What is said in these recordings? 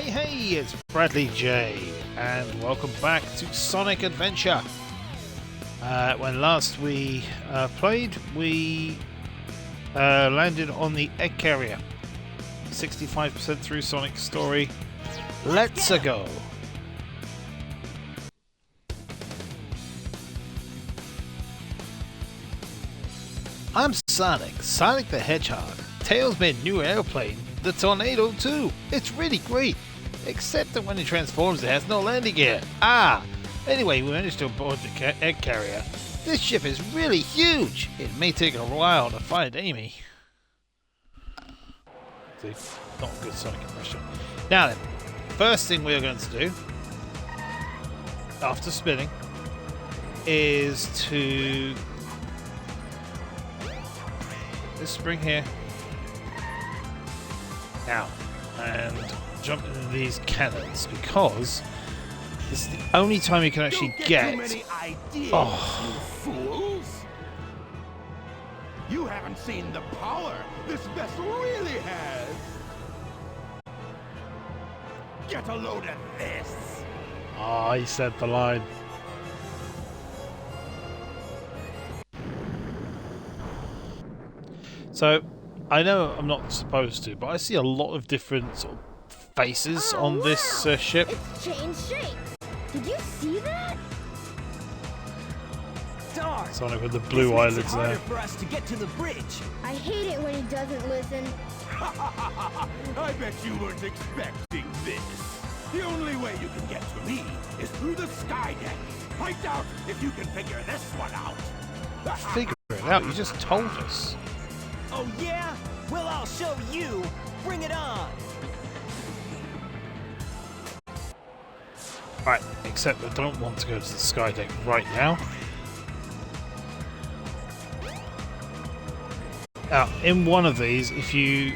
Hey, it's Bradley J, and welcome back to Sonic Adventure. When last we played, we landed on the egg carrier. 65% through Sonic's story. Let's go. I'm Sonic the Hedgehog. Tails made a new airplane, the Tornado 2. It's really great, except that when it transforms it has no landing gear. Anyway, we managed to board the egg carrier. This ship is really huge. It may take a while to find Amy. See, not a good Sonic impression. Now then, first thing we are going to do, after spinning, is to this spring here. Now, and jump into these cannons, because this is the only time you can actually get. Too many ideas, Oh, you fools! You haven't seen the power this vessel really has. Get a load of this. he said the line. So, I know I'm not supposed to, but I see a lot of different sort of faces on this ship. It's changed shape. Did you see that? Darn. Sonic with the blue eyelids harder there. for us to get to the bridge. I hate it when he doesn't listen. I bet you weren't expecting this. The only way you can get to me is through the sky deck. I doubt if you can figure this one out. Figure it out, you just told us. Oh yeah? Well, I'll show you. Bring it on. Right, except I don't want to go to the sky deck right now. Now, in one of these, if you...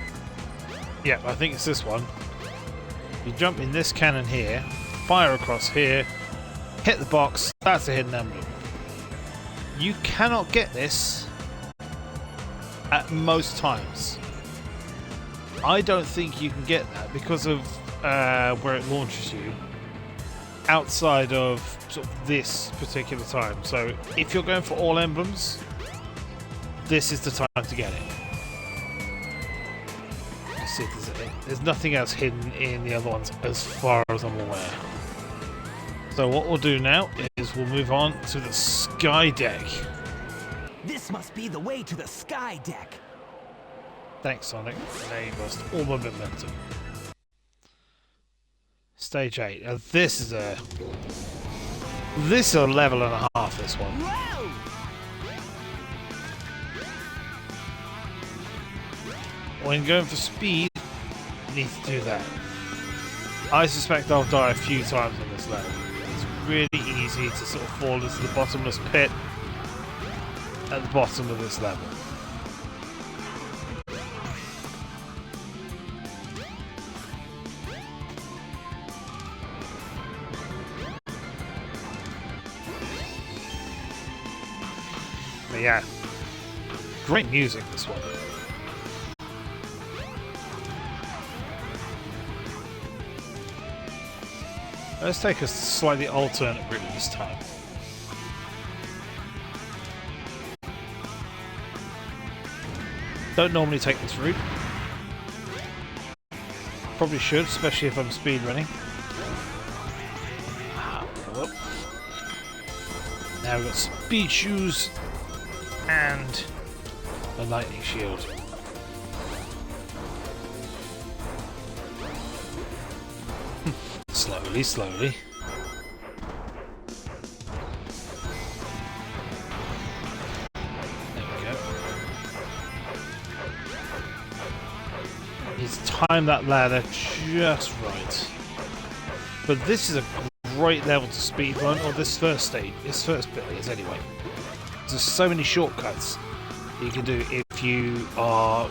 Yeah, I think it's this one. You jump in this cannon here, fire across here, hit the box, that's a hidden emblem. You cannot get this at most times. I don't think you can get that because of where it launches you outside of sort of this particular time. So if you're going for all emblems, this is the time to get it. Let's see if there's nothing else hidden in the other ones as far as I'm aware. So what we'll do now is we'll move on to the sky deck. This must be the way to the sky deck. Thanks, Sonic. Now you lost all my momentum. Stage 8. Now this is a level and a half, this one. Whoa! When going for speed, you need to do that. I suspect I'll die a few times on this level. It's really easy to sort of fall into the bottomless pit at the bottom of this level. But yeah, great music, this one. Let's take a slightly alternate route this time. Don't normally take this route. Probably should, especially if I'm speedrunning. Go up. Now we've got speed shoes and a lightning shield. Slowly. There we go. Need to time that ladder just right. But this is a great level to speedrun, or this first stage, this first bit is anyway. There's so many shortcuts you can do if you are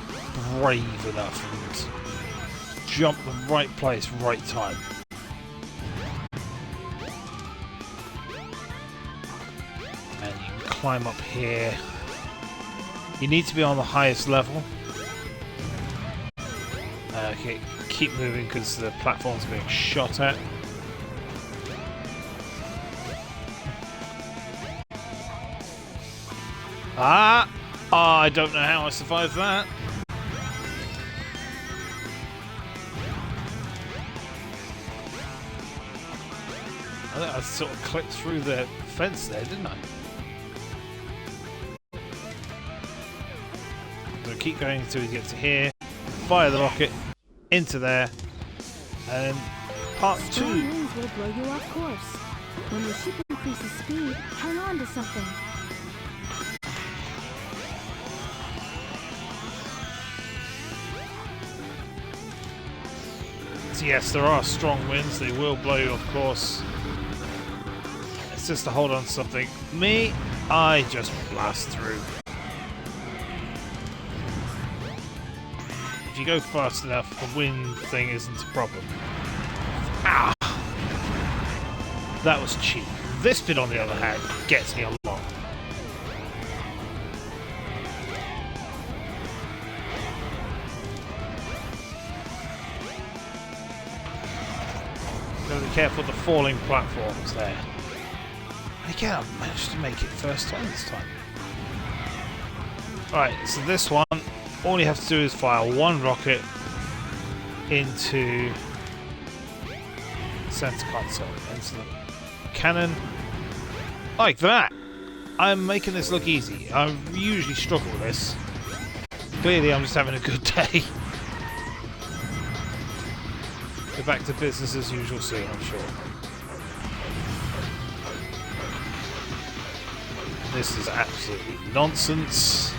brave enough and jump the right place, right time. And you can climb up here. You need to be on the highest level. Okay, keep moving because the platform's being shot at. Ah! Oh, I don't know how I survived that. I think I sort of clipped through the fence there, didn't I? So keep going until we get to here. Fire the rocket into there. And part Strong 2. winds will blow you off course. When the ship increases speed, hang on to something. So yes, there are strong winds. They will blow you off course. It's just to hold on to something. Me, I just blast through. If you go fast enough, the wind thing isn't a problem. Ah! That was cheap. This bit, on the other hand, gets me a lot. Gotta be careful of the falling platforms there. And again, I managed to make it first time this time. Right, so this one, all you have to do is fire one rocket into center console, into the cannon, like that. I'm making this look easy. I usually struggle with this. Clearly, I'm just having a good day. Go back to business as usual soon, I'm sure. This is absolutely nonsense.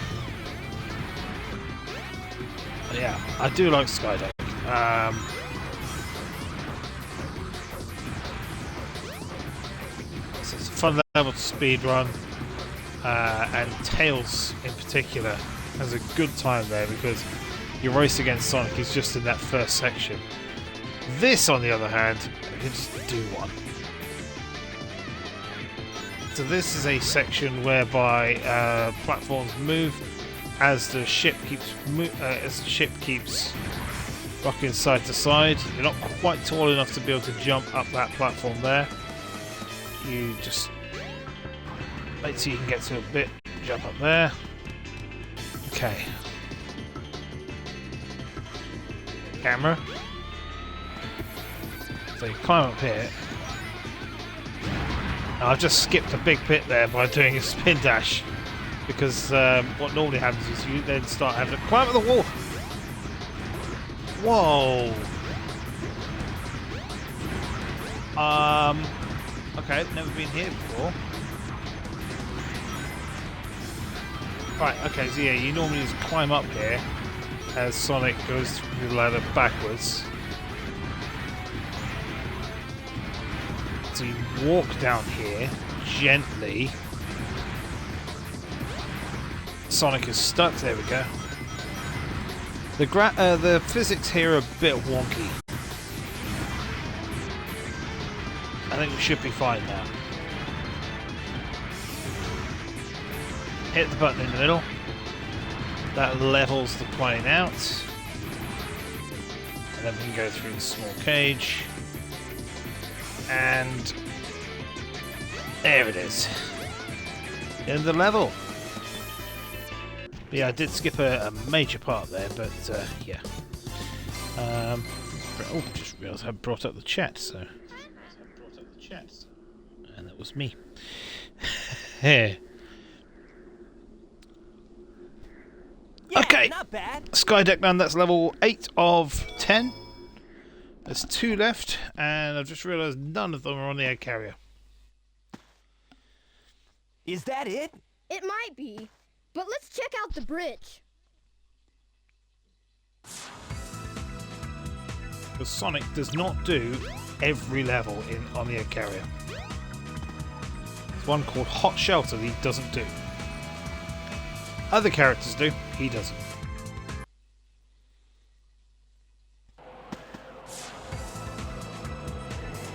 But yeah, I do like Skydeck. So it's a fun level to speedrun, and Tails in particular has a good time there because your race against Sonic is just in that first section. This, on the other hand, you can just do one. So this is a section whereby platforms move as the ship keeps rocking side to side. You're not quite tall enough to be able to jump up that platform there. You just wait till you can get to a bit, jump up there. Okay. Camera. So you climb up here. Now, I've just skipped a big bit there by doing a spin dash, because what normally happens is you then start having to climb up the wall. Whoa. Okay, never been here before. Right, okay, so yeah, you normally just climb up here as Sonic goes through the ladder backwards. So you walk down here gently. Sonic is stuck. There we go. The physics here are a bit wonky. I think we should be fine now. Hit the button in the middle. That levels the plane out. And then we can go through the small cage. And there it is. In the level. But yeah, I did skip a major part there, but yeah. Oh, just realised I brought up the chat, so. And that was me. Yeah, okay. Not bad. Skydeck Man, that's level 8 of 10. There's 2 left, and I've just realised none of them are on the air carrier. Is that it? It might be, but let's check out the bridge. Because Sonic does not do every level on the air carrier. There's one called Hot Shelter that he doesn't do. Other characters do, he doesn't.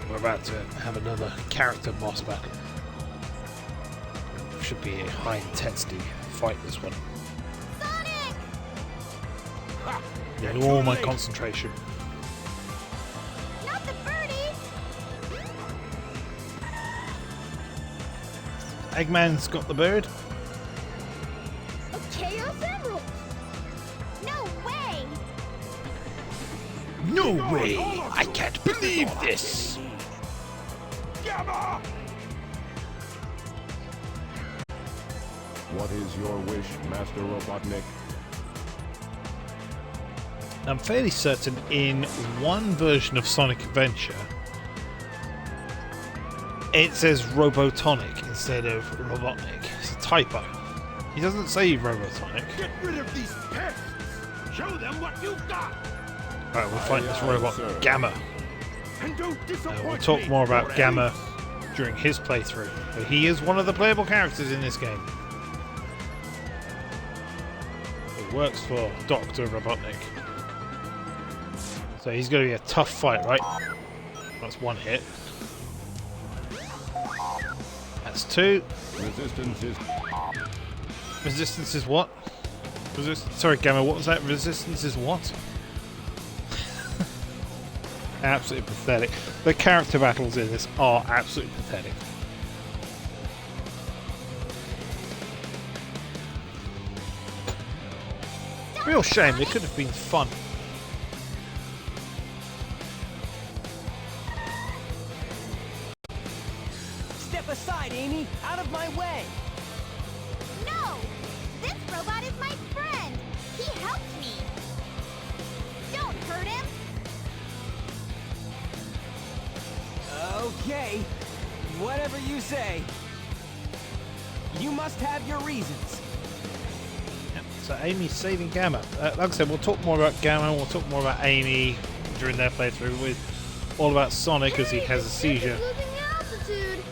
We're about to have another character boss battle. Should be a high intensity fight, this one. Sonic! Yeah, all my concentration. Eggman's got the bird. A Chaos Emerald! No way! No way! I can't believe this! Gamma! What is your wish, Master Robotnik? I'm fairly certain in one version of Sonic Adventure it says Robotonic instead of Robotnik. It's a typo. He doesn't say Robotonic. Get rid of these pests! Show them what you've got! Alright, we'll fight this robot sir. Gamma. And don't disappoint We'll talk me, more about or Gamma else. during his playthrough. But he is one of the playable characters in this game. It works for Dr. Robotnik. So he's going to be a tough fight, right? That's one hit. That's two. Resistance is... Resistance is what? Sorry, Gamma, what was that? Resistance is what? Absolutely pathetic. The character battles in this are absolutely pathetic. Real shame, they could have been fun. Step aside, Amy! Out of my way! No! This robot is my friend! He helped me! Don't hurt him! Okay, whatever you say. You must have your reasons. So Amy's saving Gamma. Like I said, we'll talk more about Gamma, we'll talk more about Amy during their playthrough, with all about Sonic as he has a seizure. Losing altitude.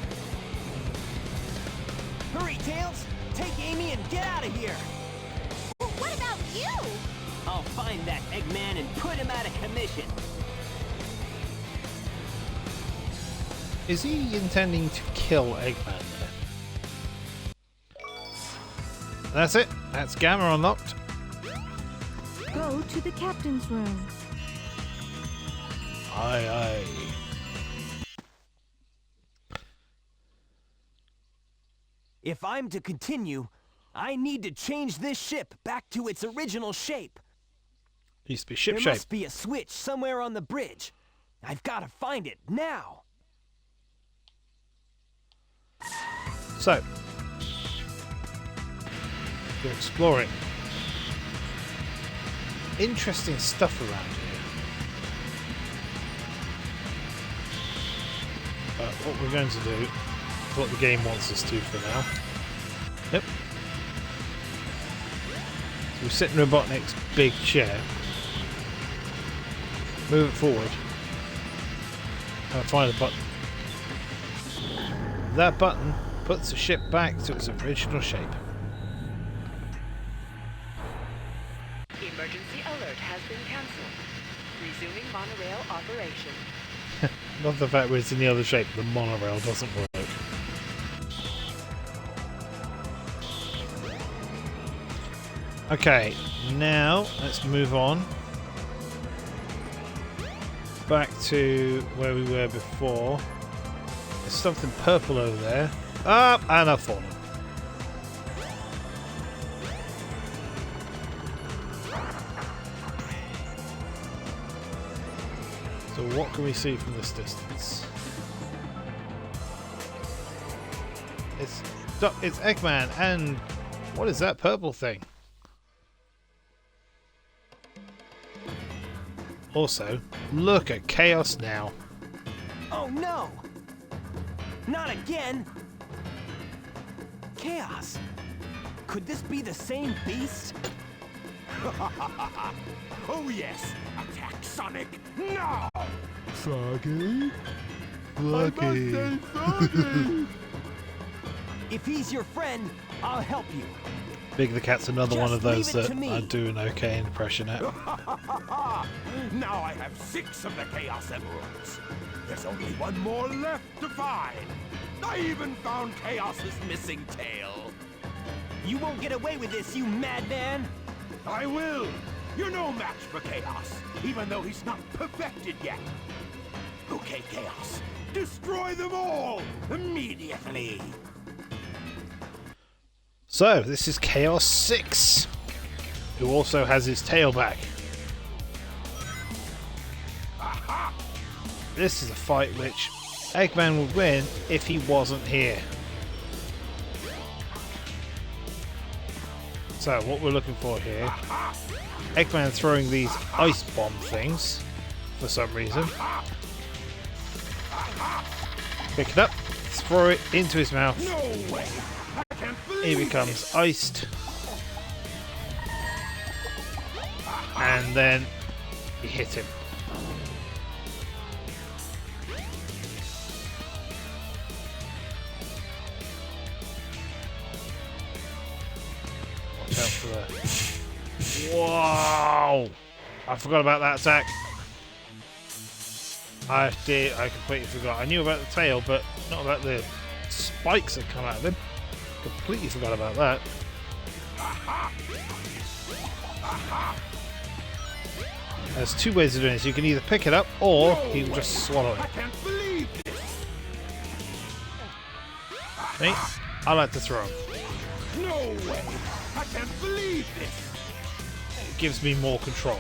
Hurry, Tails! Take Amy and get out of here! Well, what about you? I'll find that Eggman and put him out of commission. Is he intending to kill Eggman there? That's it. That's Gamma unlocked. Go to the captain's room. Aye, aye. If I'm to continue, I need to change this ship back to its original shape. Needs to be There ship-shape. must be a switch somewhere on the bridge. I've got to find it now. So, we're exploring. Interesting stuff around here. But what we're going to do, what the game wants us to for now. Yep. So we sit in Robotnik's big chair. Move it forward. And find a button. That button puts the ship back to its original shape. Emergency alert has been cancelled. Resuming monorail operation. Love the fact that it's in the other shape, the monorail doesn't work. Okay, now let's move on back to where we were before. There's something purple over there. Ah, and I've fallen. So what can we see from this distance? It's Eggman, and what is that purple thing? Also, look at Chaos now. Oh no! Not again! Chaos! Could this be the same beast? Oh yes! Attack Sonic now! Soggy? Lucky. If he's your friend, I'll help you. Big the Cat's another one Just of those leave it that to me. I do an okay impression at. Now I have 6 of the Chaos Emeralds. There's only one more left to find. I even found Chaos's missing tail. You won't get away with this, you madman! I will. You're no match for Chaos, even though he's not perfected yet. Okay, Chaos. Destroy them all immediately. So, this is Chaos 6, who also has his tail back. This is a fight which Eggman would win if he wasn't here. So, what we're looking for here, Eggman throwing these ice bomb things for some reason. Pick it up, throw it into his mouth. No way! I can't He believe becomes iced. And then you hit him. Watch out for that. Wow! I forgot about that attack. I completely forgot. I knew about the tail, but not about the spikes that come out of him. Completely forgot about that. There's two ways of doing this. You can either pick it up or he will just swallow it. I can't believe this! Me, I like to throw him. No way! I can't believe this! It gives me more control.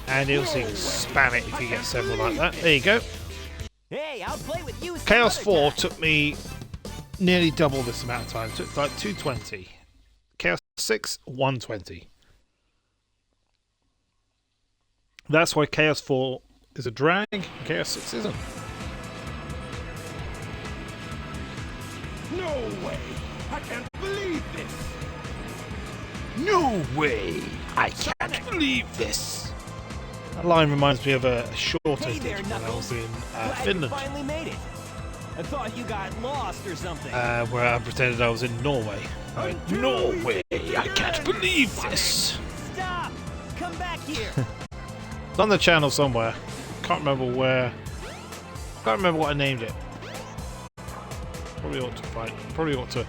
And he'll see spam it if you get several like that. There you go. Hey, I'll play with you some Chaos other 4 time. took me nearly double this amount of time. It took like 220. Chaos 6, 120. That's why Chaos 4 is a drag, Chaos 6 isn't. No way! I can't believe this! No way! I can't believe this! That line reminds me of a short I Hey did there, when I Knuckles. was in Glad Finland, you finally made it. I thought you got lost or something. where I pretended I was in Norway. I went, Norway! I can't believe this! Stop! Come back here. It's on the channel somewhere. Can't remember where. Can't remember what I named it. Probably ought to find. Probably ought to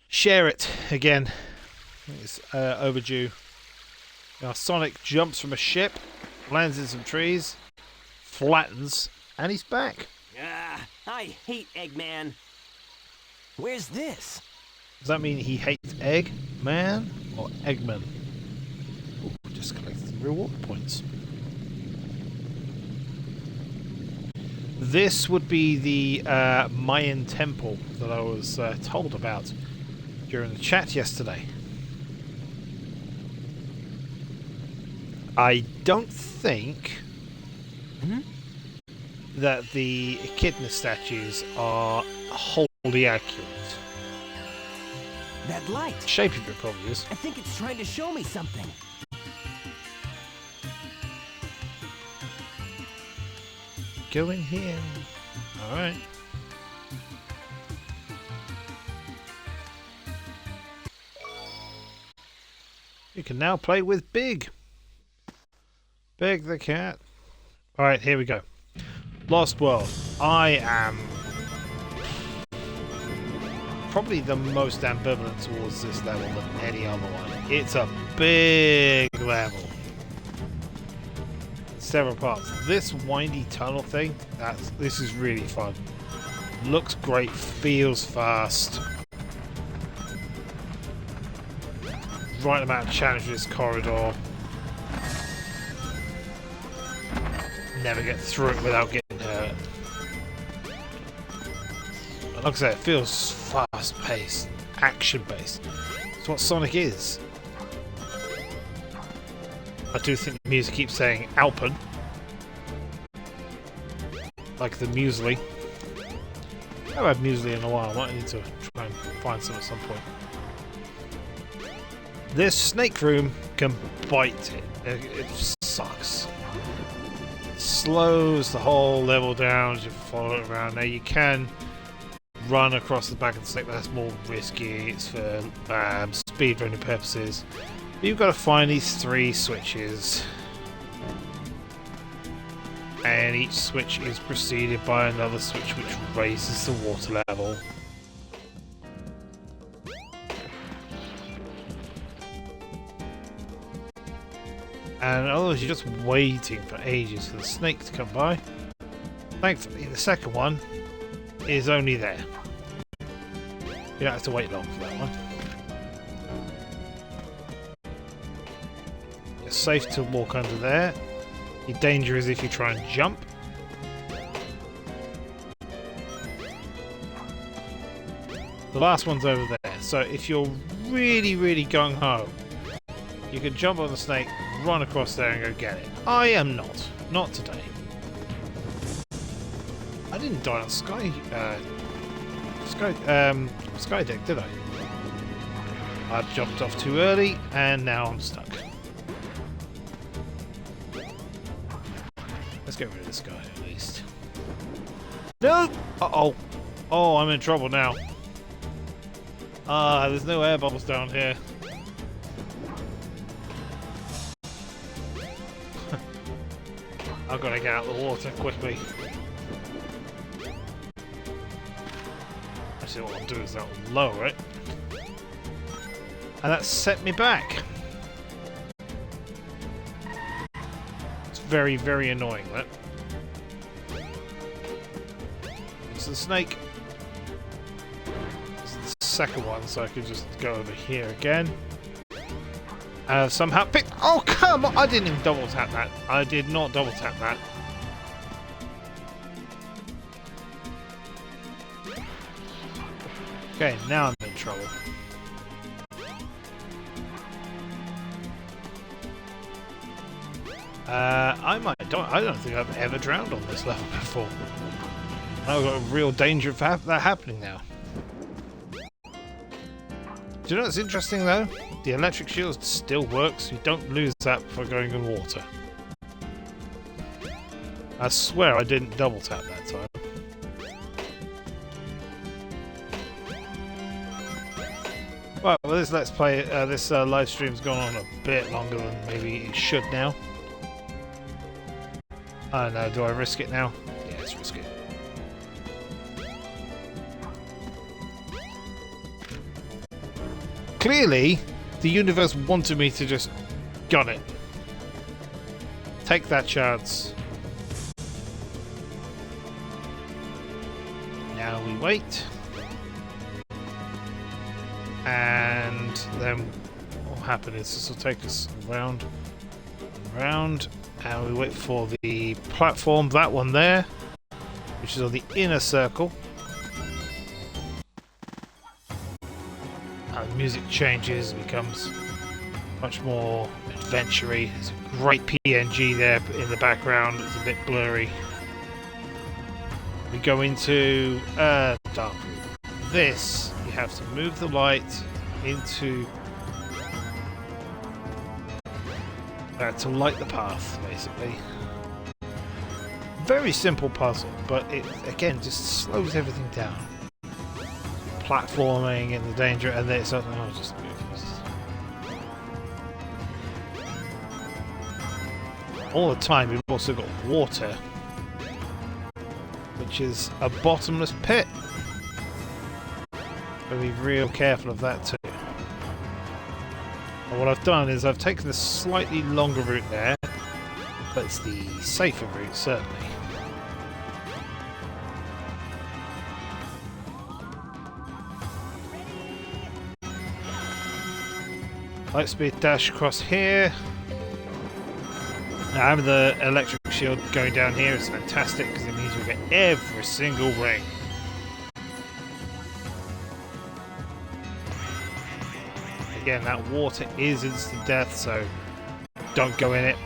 share it again. It's overdue. Now Sonic jumps from a ship, lands in some trees, flattens, and he's back. Ah, I hate Eggman. Where's this? Does that mean he hates Eggman or Eggman? Ooh, just collected reward points. This would be the Mayan temple that I was told about during the chat yesterday. I don't think that the Echidna statues are wholly accurate. That light. The shape of it probably is. I think it's trying to show me something. Go in here. Alright. You can now play with Big. Big the cat. Alright, here we go. Lost World. I am probably the most ambivalent towards this level than any other one. It's a big level. Several parts. This windy tunnel thing, this is really fun. Looks great, feels fast. Right amount of challenge in this corridor. Never get through it without getting hurt. But like I said, it feels fast-paced, action-based. It's what Sonic is. I do think the music keeps saying Alpen. Like the muesli. I haven't had muesli in a while. I might need to try and find some at some point. This snake room can bite it. It sucks. It slows the whole level down as you follow it around. Now you can run across the back of the snake, but that's more risky. It's for speedrunning purposes. You've got to find these 3 switches, and each switch is preceded by another switch which raises the water level. And otherwise you're just waiting for ages for the snake to come by. Thankfully the second one is only there. You don't have to wait long for that one. It's safe to walk under there. Your danger is if you try and jump. The last one's over there. So if you're really, really gung-ho, you can jump on the snake, run across there and go get it. I am not. Not today. I didn't die on Sky Deck, did I? I jumped off too early and now I'm stuck. Let's get rid of this guy at least. No! Uh-oh. Oh, I'm in trouble now. Ah, there's no air bubbles down here. I've got to get out of the water quickly. Actually, what I'll do is I'll lower it. And that set me back. It's very, very annoying, that. It's the snake. It's the second one, so I could just go over here again. Somehow pick. Oh, come on! I didn't even double tap that. I did not double tap that. Okay, now I'm in trouble. I don't think I've ever drowned on this level before. I've got a real danger of that happening now. Do you know what's interesting though? The electric shield still works. You don't lose that for going in water. I swear I didn't double tap that time. Right, well, this Let's Play, this live stream's gone on a bit longer than maybe it should now. I don't know, do I risk it now? Yeah, let's risk it. Clearly, the universe wanted me to just gun it. Take that chance. Now we wait. And then what will happen is this will take us around and round, and we wait for the platform, that one there, which is on the inner circle. And the music changes, becomes much more adventure-y. There's a great PNG there in the background, it's a bit blurry. We go into dark room. This, you have to move the light into to light the path, basically. Very simple puzzle, but it again just slows everything down. Platforming and the danger, and then it's like, oh, just move this. All the time, we've also got water, which is a bottomless pit. Gotta be real careful of that too. And what I've done is I've taken the slightly longer route there, but it's the safer route, certainly. Lightspeed dash across here. Now having the electric shield going down here is fantastic because it means we'll get every single ring. Again, that water is instant death, so don't go in it.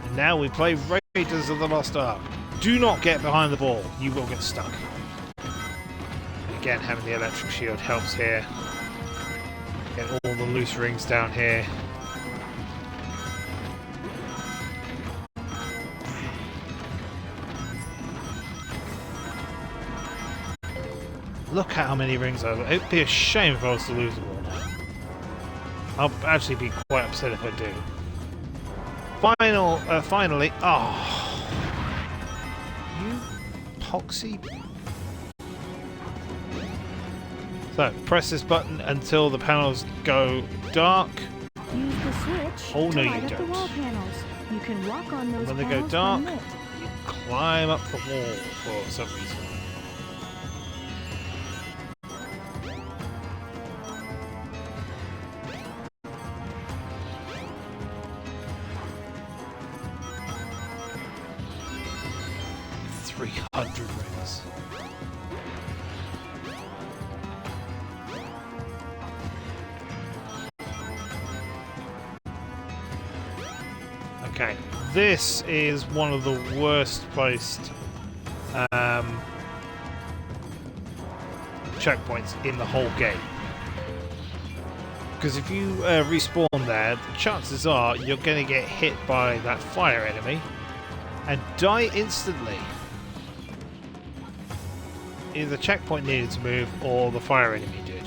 And now we play Raiders of the Lost Ark. Do not get behind the ball, you will get stuck. Again, having the electric shield helps here. Get all the loose rings down here. Look at how many rings I've got. It'd be a shame if I was to lose them all now. I'll actually be quite upset if I do. Finally, oh, you poxy. So, press this button until the panels go dark. Use the switch Oh, to no, light you up the don't. wall panels. You can walk on those When they go panels dark, from lit. you climb up the wall for some reason. 300 rings. Okay, this is one of the worst placed checkpoints in the whole game. Because if you respawn there, the chances are you're going to get hit by that fire enemy and die instantly. Either the checkpoint needed to move or the fire enemy did.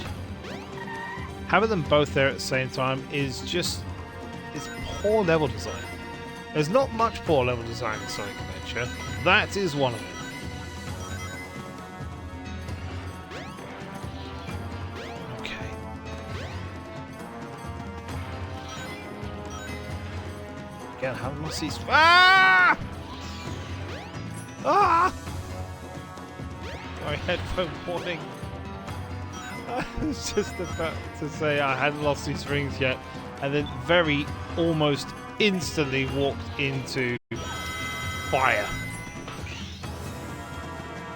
Having them both there at the same time is just... it's poor level design. There's not much poor level design in Sonic Adventure. That is one of them. Okay. Again, I haven't lost these... Ah! Ah! My headphone warning. I was just about to say I hadn't lost these rings yet, and then very almost instantly walked into fire.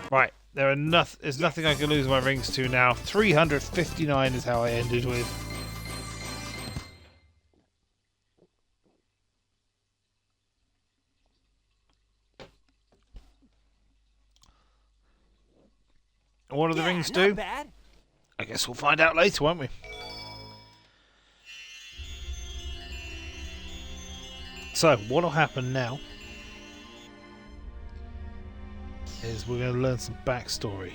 Right, there's nothing I can lose my rings to now. 359 is how I ended with. And what do the rings do? Not bad. I guess we'll find out later, won't we? So, what will happen now is we're going to learn some backstory.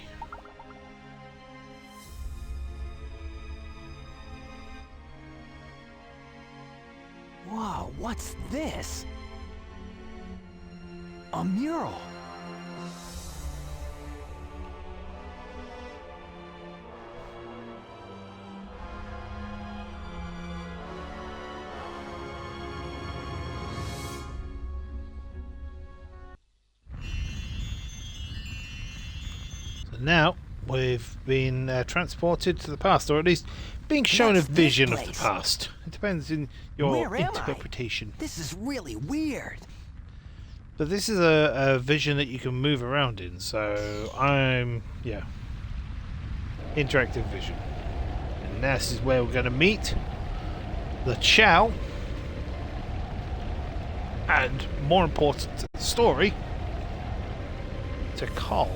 Whoa, what's this? A mural. Now we've been transported to the past, or at least being shown What's a vision this of the place? past. It depends in your Where am I? interpretation. This is really weird. But this is a vision that you can move around in, so interactive vision. And this is where we're going to meet the Chow, and more important to the story, to Carl.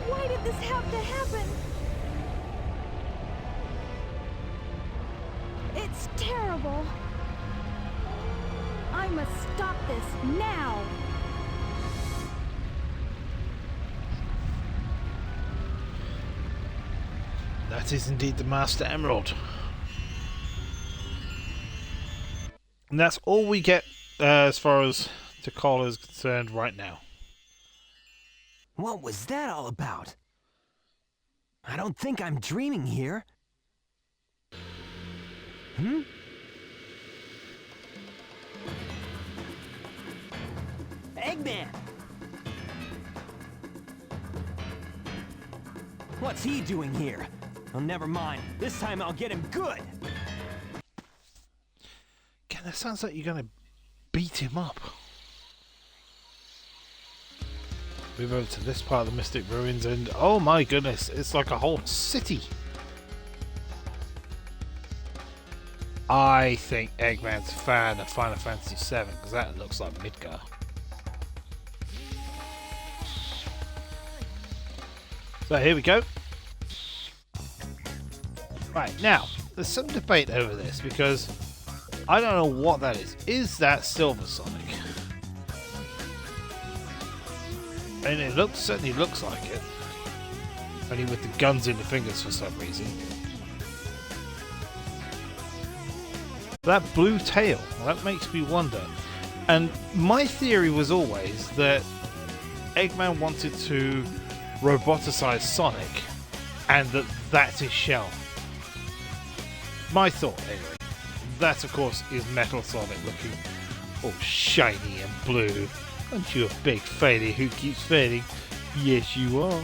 Why did this have to happen? It's terrible. I must stop this now. That is indeed the Master Emerald. And that's all we get as far as Tikal is concerned right now. What was that all about? I don't think I'm dreaming here. Eggman! What's he doing here? Oh, never mind. This time I'll get him good! Again, that sounds like you're going to beat him up. Move over to this part of the Mystic Ruins, and oh my goodness, it's like a whole city. I think Eggman's a fan of Final Fantasy VII, because that looks like Midgar. So here we go. Right, now, there's some debate over this, because I don't know what that is. Is that Silver Sonic? And it certainly looks like it. Only with the guns in the fingers for some reason. That blue tail, that makes me wonder. And my theory was always that Eggman wanted to roboticize Sonic, and that's his shell. My thought, anyway. That, of course, is Metal Sonic looking all shiny and blue. Aren't you a big failure who keeps failing? Yes, you are.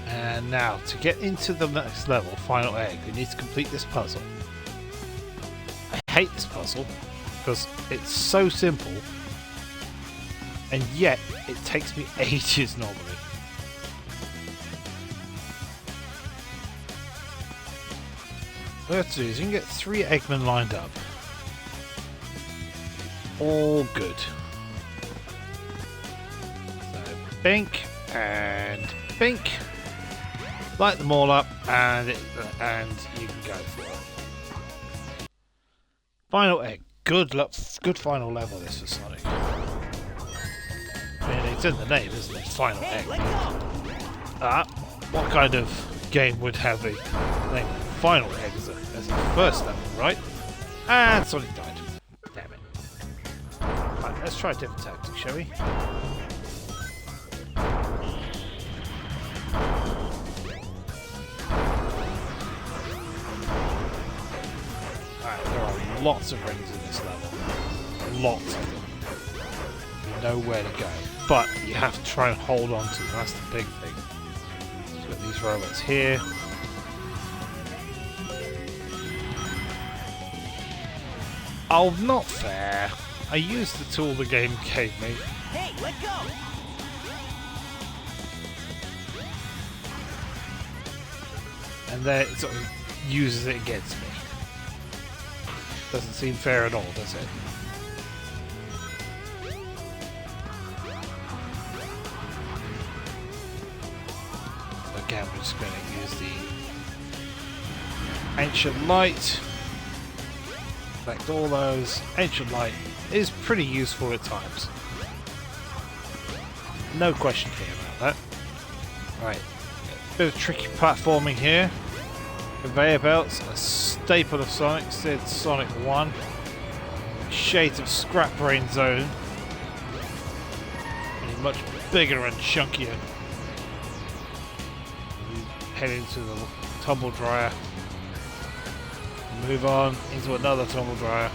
And And now, to get into the next level, Final Egg, we need to complete this puzzle. I hate this puzzle because it's so simple, and yet it takes me ages normally. What you have to do is you can get 3 Eggmen lined up. All good. So, bink and bink. Light them all up, and you can go for it. Final Egg. Good luck. Good final level this for Sonic. I mean, it's in the name, isn't it? Final Egg. What kind of game would have the name Final Egg as the first level, right? And Sonic died. Damn it. Right, let's try a different tactic, shall we? Alright, there are lots of rings in this level. Lots of them. You know where to go. But you have to try and hold on to them. That's the big thing. So we've got these robots here. Oh, not fair. I used the tool the game gave me. Hey, let go! And then it sort of uses it against me. Doesn't seem fair at all, does it? Again, we're just going to use the Ancient Light. Collect all those. Ancient Light is pretty useful at times. No question here about that. Right. Bit of tricky platforming here. Conveyor belts, a staple of Sonic since Sonic 1. Shades of Scrap Brain Zone. Only much bigger and chunkier. We head into the tumble dryer. Move on into another tumble dryer.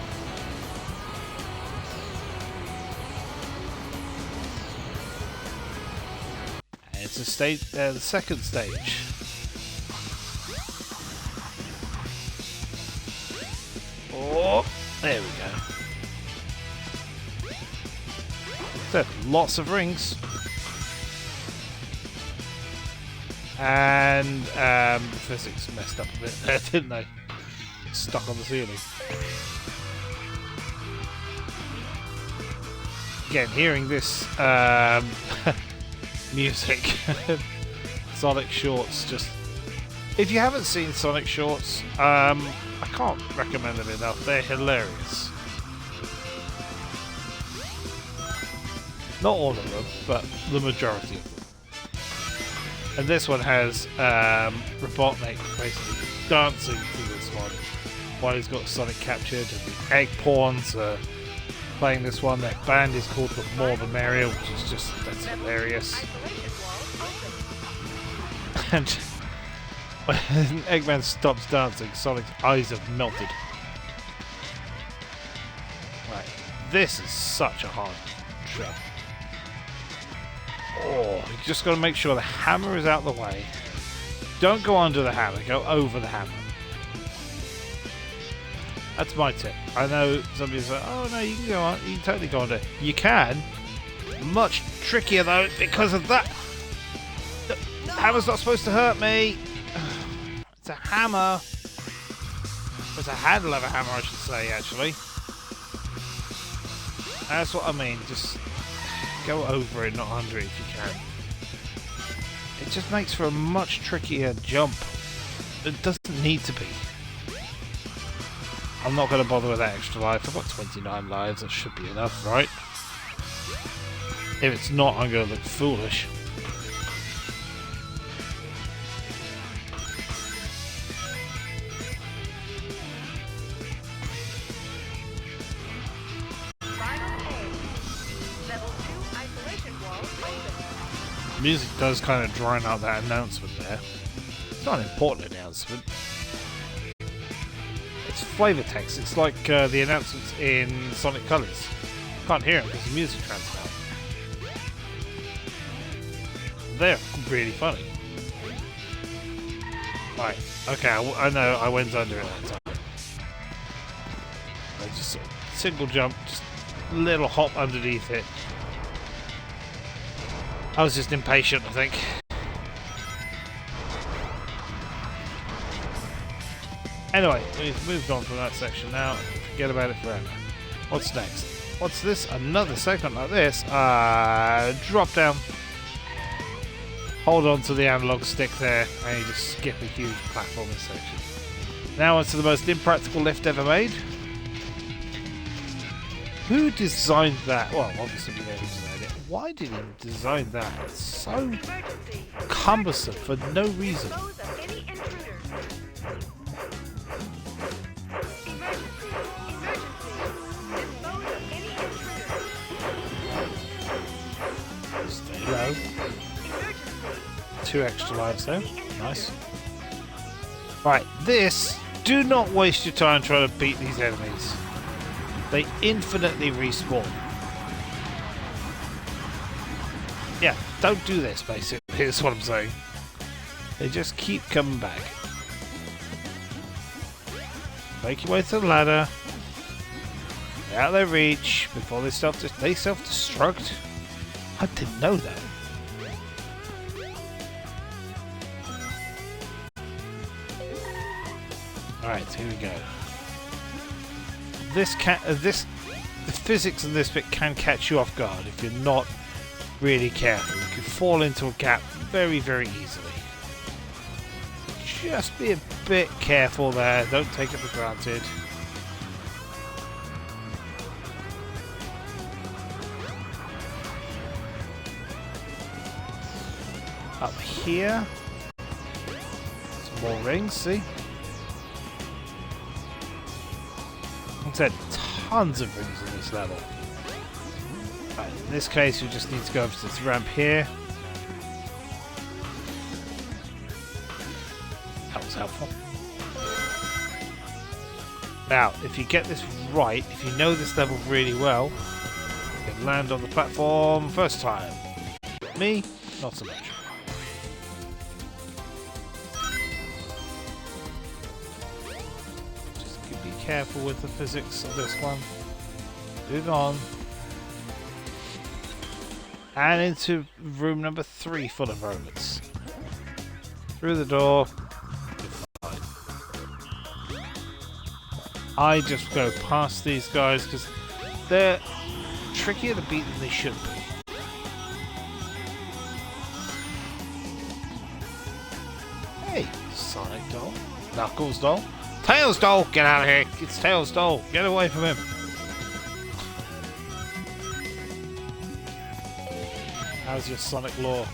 And it's a stage, the second stage. Oh, there we go. So, lots of rings. And the physics messed up a bit there, didn't they? Stuck on the ceiling. Again, hearing this music, Sonic Shorts, just... If you haven't seen Sonic Shorts, I can't recommend them enough. They're hilarious. Not all of them, but the majority of them. And this one has Robotnik basically dancing to this one while he's got Sonic captured, and the Egg Pawns are playing this one. Their band is called The More the Merrier, which is just, that's hilarious. And when Eggman stops dancing, Sonic's eyes have melted. Right, this is such a hard trip. Oh, you just got to make sure the hammer is out the way. Don't go under the hammer, go over the hammer. That's my tip. I know somebody's like, oh no, you can go on, you can totally go under. You can. Much trickier though, because of that. The hammer's not supposed to hurt me. It's a hammer. It's a handle of a hammer, I should say, actually. That's what I mean. Just go over it, not under it if you can. It just makes for a much trickier jump. It doesn't need to be. I'm not going to bother with that extra life. I've got 29 lives. That should be enough, right? If it's not, I'm going to look foolish. The music does kind of drown out that announcement there. It's not an important announcement. It's flavor text. It's like the announcements in Sonic Colors. Can't hear them because the music drowns out. They're really funny. Right. Okay, I know I went under it that time. I just single jump, just a little hop underneath it. I was just impatient, I think. Anyway, we've moved on from that section now. Forget about it forever. What's next? What's this? Another segment like this? Drop down. Hold on to the analog stick there, and you just skip a huge platforming section. Now onto the most impractical lift ever made. Who designed that? Well, obviously we know who designed it. Why did he design that? It's so cumbersome for no reason. Dispose of any intruders. Emergency. Dispose of any intruders. Stay low. 2 extra lives though. Nice. Right, this. Do not waste your time trying to beat these enemies. They infinitely respawn. Yeah, don't do this, basically. Here's what I'm saying. They just keep coming back. Make your way to the ladder. Get out of their reach before they self-destruct. I didn't know that. Alright, here we go. The physics of this bit can catch you off guard if you're not really careful. You can fall into a gap very, very easily. Just be a bit careful there. Don't take it for granted. Up here. Some more rings, see? Like I said, tons of rings in this level. Right, in this case, we just need to go over to this ramp here. That was helpful. Now, if you get this right, if you know this level really well, you can land on the platform first time. Me, not so much. Be careful with the physics of this one. Move on. And into room number 3 full of robots. Through the door. I just go past these guys because they're trickier to beat than they should be. Hey, Sonic doll. Knuckles doll. Tails doll, get out of here! It's Tails doll, get away from him! How's your Sonic lore?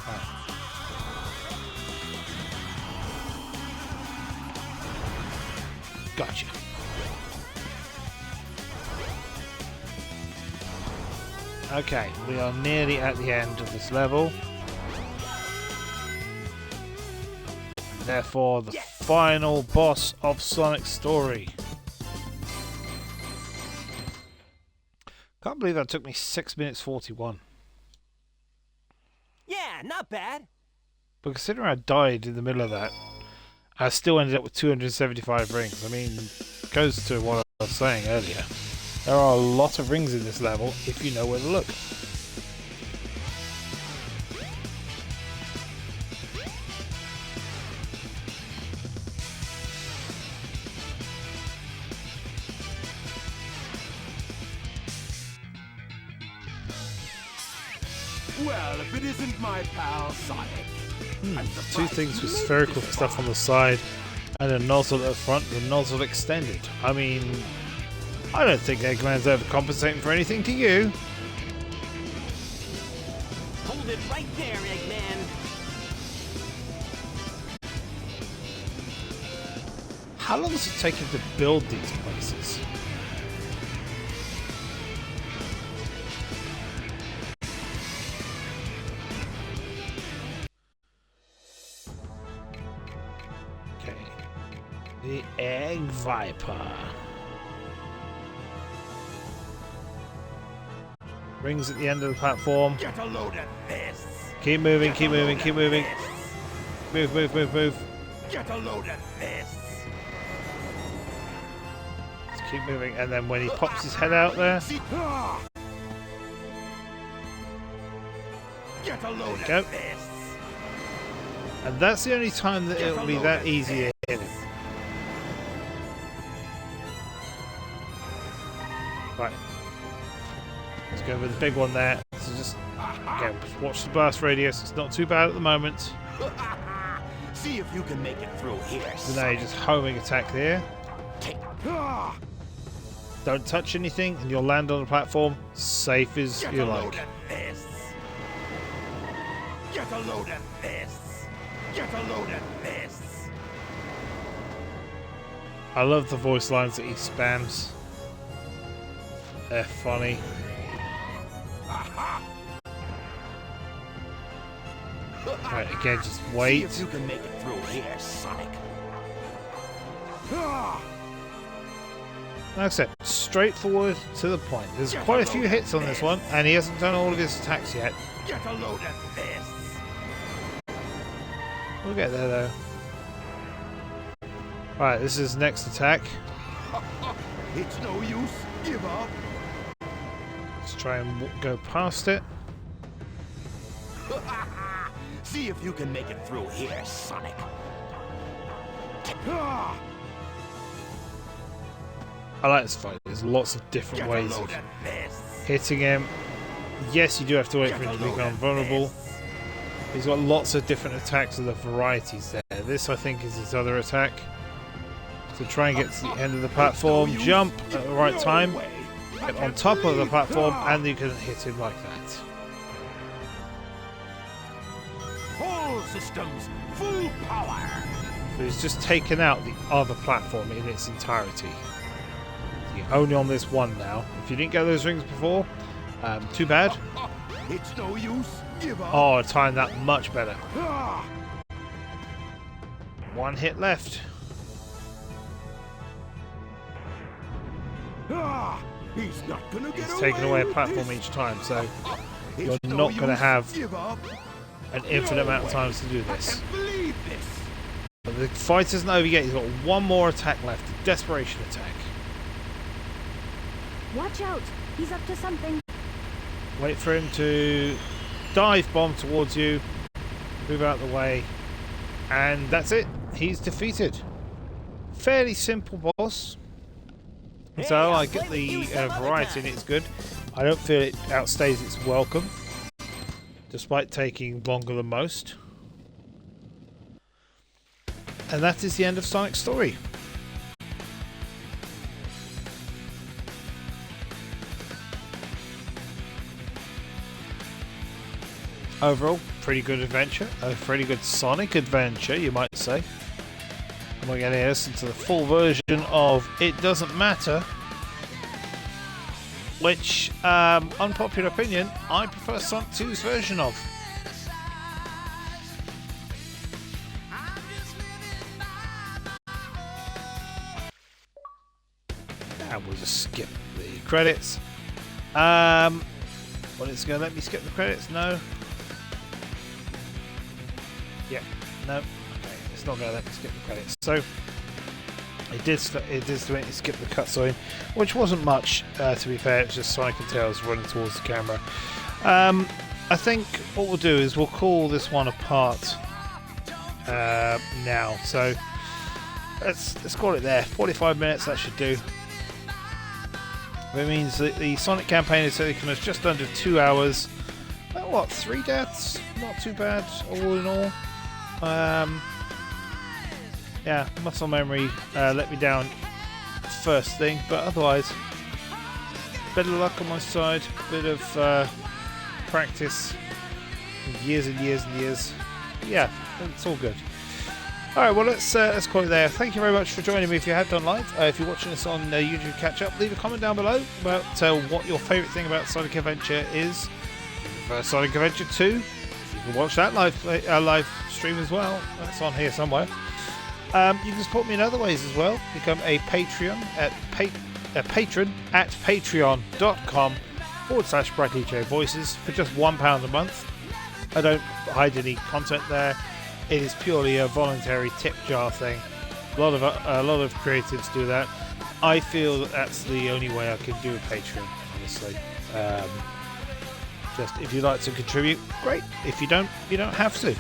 Right. Gotcha. Okay, we are nearly at the end of this level. Therefore, the final boss of Sonic's story. Can't believe that took me 6 minutes 41. Yeah, not bad. But considering I died in the middle of that, I still ended up with 275 rings. I mean, it goes to what I was saying earlier. There are a lot of rings in this level if you know where to look. Well, if it isn't my pal Sonic. I'm 2 surprised things you with made spherical this stuff far. on the side and a nozzle at the front, the nozzle extended. I mean, I don't think Eggman's overcompensating for anything to you. Hold it right there, Eggman. How long does it take him to build these places? Okay. The Egg Viper. Rings at the end of the platform. Get a load of this. Keep moving, keep moving, keep moving. Move, move, move, move. Get a load of this. Let's keep moving, and then when he pops his head out there, Get a load go. of this. and that's the only time that it'll be that easy to hit him. Right. Let's go with the big one there. So just, again, watch the burst radius. It's not too bad at the moment. See if you can make it through here. So now you're just homing attack there. Ah, Don't touch anything, and you'll land on the platform safe as Get you a like. load of this. Get a load of this. Get a load of this. I love the voice lines that he spams. They're funny. Right, again, just See wait. if you can make it through here, Sonic. Ah, Like I said, straightforward to the point. There's quite a few hits on this one, and he hasn't done all of his attacks yet. Get a load of this. We'll get there though. Right, this is next attack. It's no use. Give up. Let's try and go past it. See if you can make it through here, Sonic. Ah, I like this fight. There's lots of different Get a ways load of of this. hitting him. Yes, you do have to wait for him to become vulnerable. He's got lots of different attacks of the varieties there. This, I think, is his other attack. So try and get to the end of the platform, jump at the right time, get on top of the platform, and you can hit him like that. All systems, full power. So he's just taken out the other platform in its entirety. You're only on this one now. If you didn't get those rings before, too bad. It's no use. Give up. Oh, timed that much better. Ah, One hit left. ah, he's not gonna get He's taken away a with platform this. each time, so It's you're no not going to use. have Give up. an infinite amount of way. times to do I this. can't believe this. But the fight isn't over yet. He's got one more attack left. A desperation attack. Watch out! He's up to something. Wait for him to dive bomb towards you. Move out of the way. And that's it. He's defeated. Fairly simple boss. Hey, So I'll I play get with you the some other variety and time. it's good. I don't feel it outstays its welcome. Despite taking longer than most. And that is the end of Sonic's story. Overall, pretty good adventure. A pretty good Sonic adventure, you might say. And we're going to listen to the full version of It Doesn't Matter. Which, unpopular opinion, I prefer Sonic 2's version of. And we'll just skip the credits. Well, it's going to let me skip the credits? No. Yeah, no. Okay, it's not going to let me skip the credits. So it did make me skip the cutscene, which wasn't much. To be fair, it's just Sonic and Tails running towards the camera. I think what we'll do is we'll call this one apart now. So let's call it there. 45 minutes, that should do. That means that the Sonic campaign is taking us just under 2 hours. What, 3 deaths? Not too bad, all in all. Yeah, muscle memory let me down first thing, but otherwise, bit of luck on my side, bit of practice, years and years and years. Yeah, it's all good. Alright, well let's call it there. Thank you very much for joining me if you have done live. If you're watching this on YouTube Catch Up, leave a comment down below about what your favourite thing about Sonic Adventure is. Sonic Adventure 2, you can watch that live stream as well. That's on here somewhere. You can support me in other ways as well. Become a Patreon at patron at patreon.com/BrightDJ Voices for just £1 a month. I don't hide any content there. It is purely a voluntary tip jar thing. A lot of creatives do that. I feel that that's the only way I can do a Patreon, honestly. Just if you'd like to contribute, great. If you don't have to.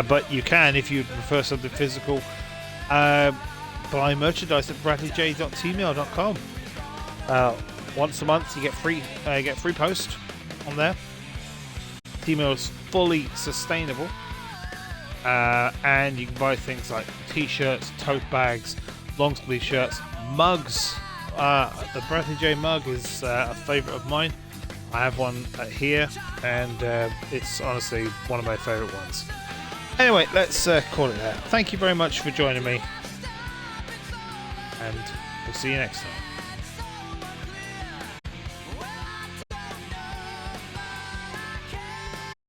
But you can if you prefer something physical. Buy merchandise at bradleyj.tmail.com. Once a month you get free post on there. Tmail is fully sustainable, and you can buy things like t-shirts, tote bags, long sleeve shirts, mugs. The Bradley J mug is a favourite of mine. I have one here, and it's honestly one of my favourite ones. Anyway, let's call it there. Thank you very much for joining me, and we'll see you next time.